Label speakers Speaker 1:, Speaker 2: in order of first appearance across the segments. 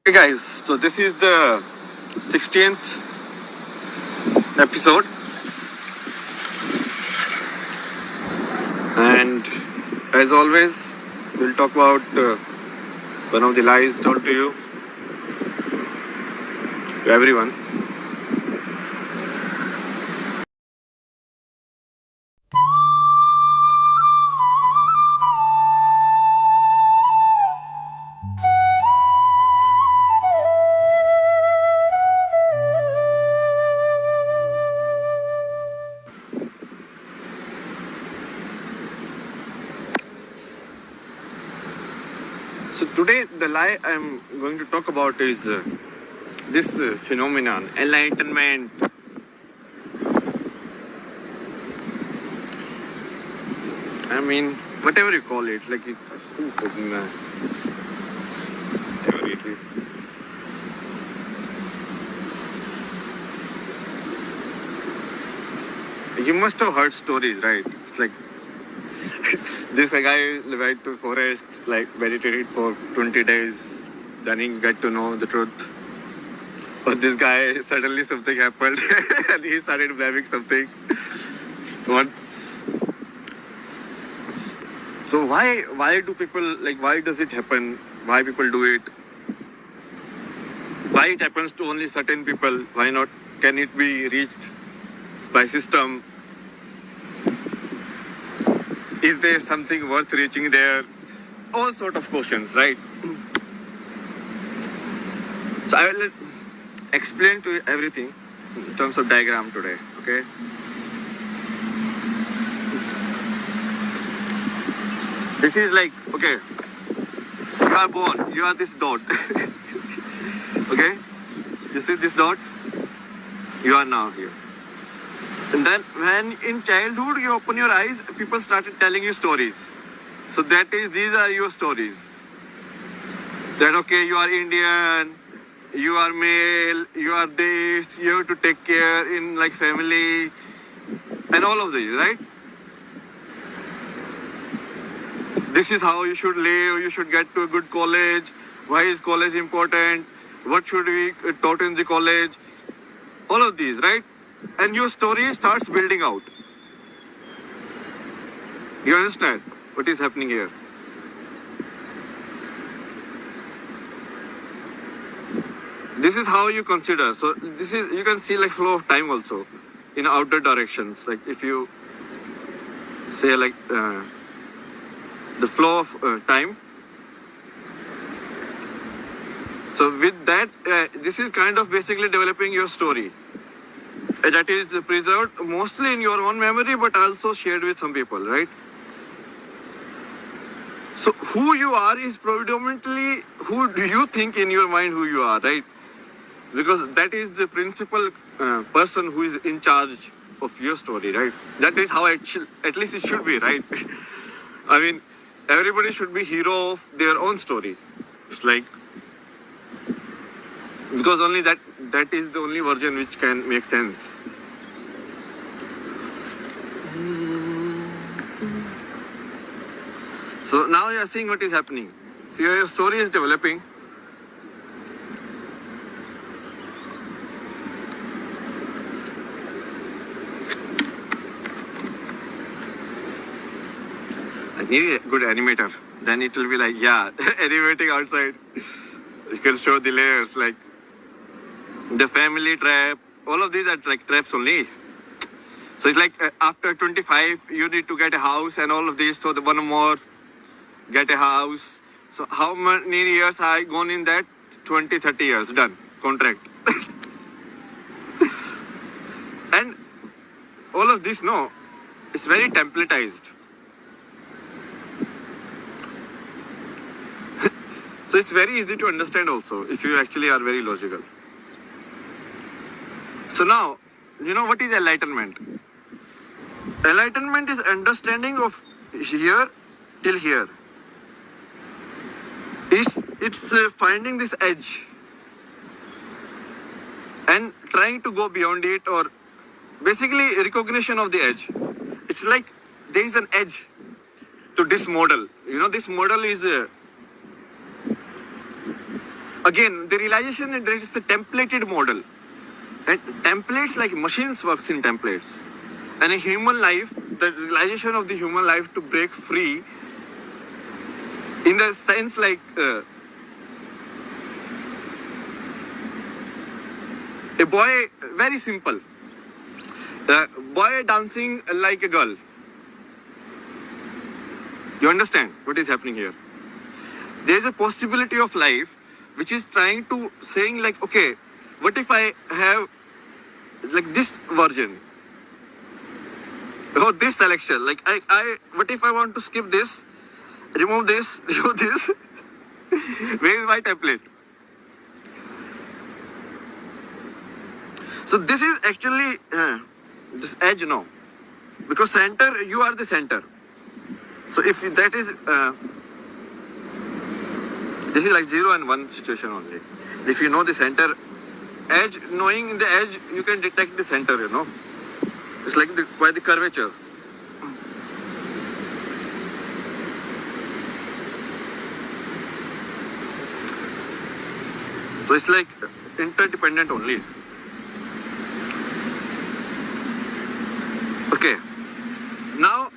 Speaker 1: Hey guys, so this is the 16th episode, and as always, we'll talk about one of the lies told to everyone. So today, the lie I'm going to talk about is this phenomenon, enlightenment. I mean, whatever you call it, like whatever it is. You must have heard stories, right? It's like this guy went to forest, like meditated for 20 days, then he got to know the truth. But this guy, suddenly something happened and he started blaming something. What? So why do people, like, why does it happen? Why people do it? Why it happens to only certain people? Why not? Can it be reached by system? Is there something worth reaching there? All sort of questions, right? So I will explain to you everything in terms of diagram today, okay? This is like, okay, you are born, you are this dot, okay? You see this dot? You are now here. And then when in childhood you open your eyes, people started telling you stories. So these are your stories. That okay, you are Indian, you are male, you are this, you have to take care in like family, and all of these, right? This is how you should live, you should get to a good college, why is college important, what should we taught in the college, all of these, right? And your story starts building out. You understand what is happening here? This is how you consider. So this is, you can see like flow of time also in outer directions. Like if you say like the flow of time. So with that, this is kind of basically developing your story. That is preserved mostly in your own memory, but also shared with some people, right? So who you are is predominantly who do you think in your mind who you are, right? Because that is the principal person who is in charge of your story, right? That is how it should, at least it should be, right? I mean, everybody should be hero of their own story. It's like, because only that is the only version which can make sense. So now you are seeing what is happening. So your story is developing. I need a good animator. Then it will be like, yeah, animating outside. You can show the layers, like the family trap. All of these are like traps only. So it's like after 25, you need to get a house and all of these. So the one more, get a house. So how many years I gone in that? 20, 30 years, done, contract. And all of this, no, it's very templatized. So it's very easy to understand also if you actually are very logical. So now, you know what is enlightenment? Enlightenment is understanding of here till here. It's finding this edge and trying to go beyond it, or basically recognition of the edge. It's like there is an edge to this model. You know, this model is Again, the realization that it's a templated model. And templates, like machines works in templates. And a human life, the realization of the human life to break free, in the sense like a boy, very simple, boy dancing like a girl. You understand what is happening here? There is a possibility of life which is trying to saying like, okay, what if I have like this version or this selection? Like I what if I want to skip this, remove this, remove this? Where is my template? So this is actually this edge now, because center, you are the center. So if that is this is like 0 and 1 situation only. If you know the center edge, knowing the edge, you can detect the center, you know. It's like by the curvature. So it's like interdependent only. Okay. Now,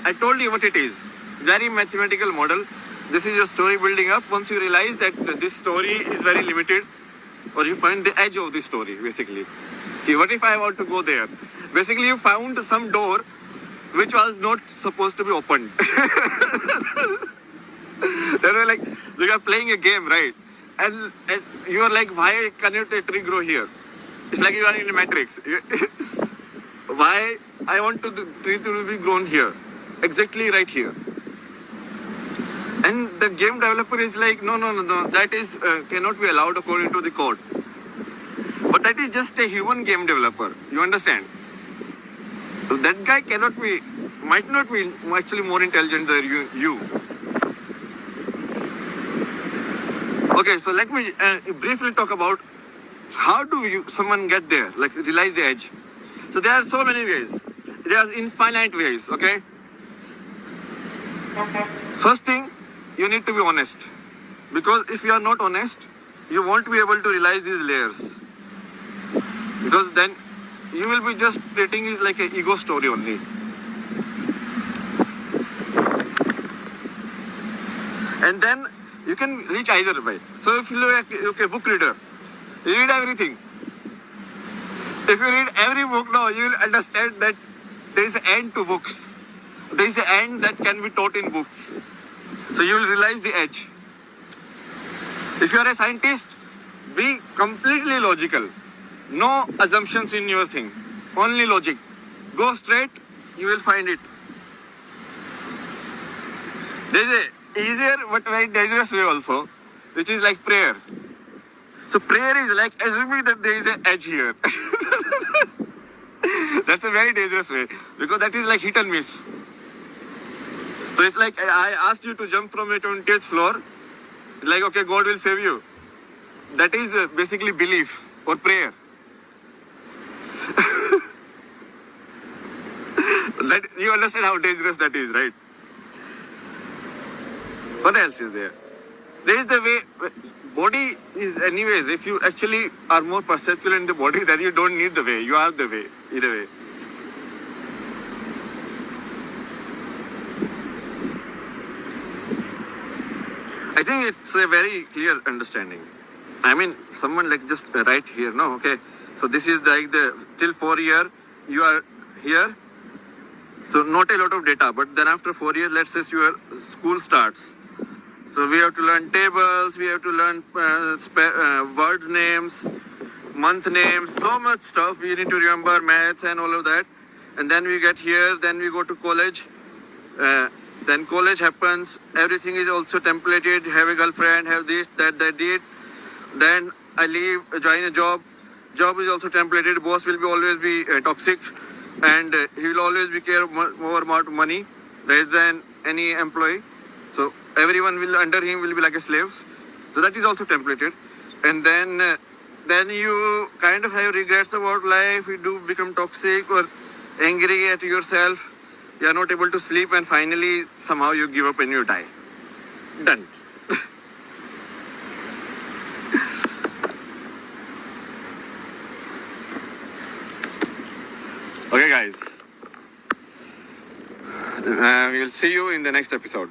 Speaker 1: I told you what it is. Very mathematical model. This is your story building up. Once you realize that this story is very limited, or you find the edge of the story, basically. Okay, what if I want to go there? Basically, you found some door which was not supposed to be opened. Then we're like, we are playing a game, right? And you are like, why cannot a tree grow here? It's like you are in a matrix. Why I want to the tree to be grown here? Exactly right here. And the game developer is like, no, that is cannot be allowed according to the code. But that is just a human game developer. You understand? So that guy might not be actually more intelligent than you. Okay, so let me briefly talk about how do someone get there, like realize the edge. So there are so many ways. There are infinite ways, okay? First thing, you need to be honest. Because if you are not honest, you won't be able to realize these layers. Because then you will be just treating it like an ego story only. And then you can reach either way. So if you are okay, book reader, you read everything. If you read every book now, you will understand that there is an end to books. There is an end that can be taught in books. So you will realize the edge. If you are a scientist, be completely logical. No assumptions in your thing. Only logic. Go straight, you will find it. There is a easier but very dangerous way also, which is like prayer. So prayer is like assuming that there is an edge here. That's a very dangerous way, because that is like hit and miss. So it's like I asked you to jump from a 20th floor. Like, okay, God will save you. That is basically belief or prayer. That you understand how dangerous that is, right? What else is there? There is the way. Body is anyways. If you actually are more perceptual in the body, then you don't need the way. You are the way, in a way. I think it's a very clear understanding. I mean, someone like just right here, no? Okay. So this is like till 4 year, you are here. So not a lot of data, but then after 4 years, let's say your school starts. So we have to learn tables, we have to learn word names, month names, so much stuff. We need to remember maths and all of that. And then we get here, then we go to college. Then college happens, everything is also templated, have a girlfriend, have this, that, did. Then I leave, join a job. Job is also templated, boss will always be toxic, and he will always be care more about money rather than any employee. So everyone under him will be like a slaves. So that is also templated. And then you kind of have regrets about life, you do become toxic or angry at yourself. You are not able to sleep, and finally somehow you give up and you die. Done. Okay, guys. We will see you in the next episode.